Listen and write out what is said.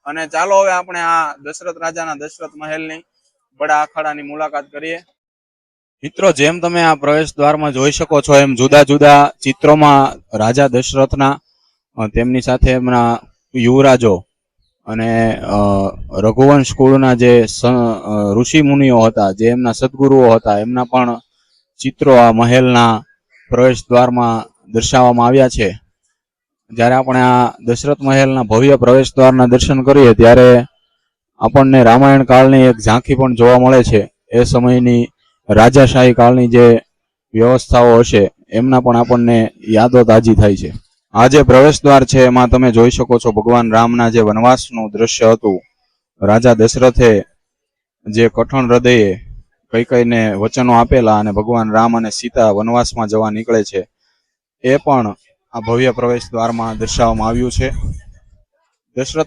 અને ચાલો હવે આપણે આ દશરથ રાજાના દશરથ મહેલની બડા અખાડાની મુલાકાત કરીએ. મિત્રો, જેમ તમે આ પ્રવેશ દ્વારમાં જોઈ શકો છો એમ જુદા જુદા ચિત્રોમાં રાજા દશરથના તેમની સાથે એમના યુવરાજો અને રઘુવંશ કુળના જે ઋષિ મુનિઓ હતા, જે એમના સદગુરુઓ હતા, એમના પણ ચિત્રો આ મહેલના પ્રવેશ દ્વારમાં દર્શાવવામાં આવ્યા છે. જ્યારે આપણે આ દશરથ મહેલના ભવ્ય પ્રવેશ દ્વારના દર્શન કરીએ ત્યારે આપણને રામાયણ કાળની એક ઝાંખી પણ જોવા મળે છે. એ સમયની રાજાશાહી કાળની જે વ્યવસ્થાઓ હશે એમના પણ આપણને યાદો તાજી થાય છે. આ જે પ્રવેશ દ્વાર છે એમાં તમે જોઈ શકો છો ભગવાન રામના જે વનવાસનું દ્રશ્ય હતું. રાજા દશરથે જે કઠણ હૃદયે કૈકેયીને વચનો આપેલા અને ભગવાન રામ અને સીતા વનવાસમાં જવા નીકળે છે, એ પણ આ ભવ્ય પ્રવેશ દ્વારમાં દર્શાવવામાં આવ્યું છે. દશરથ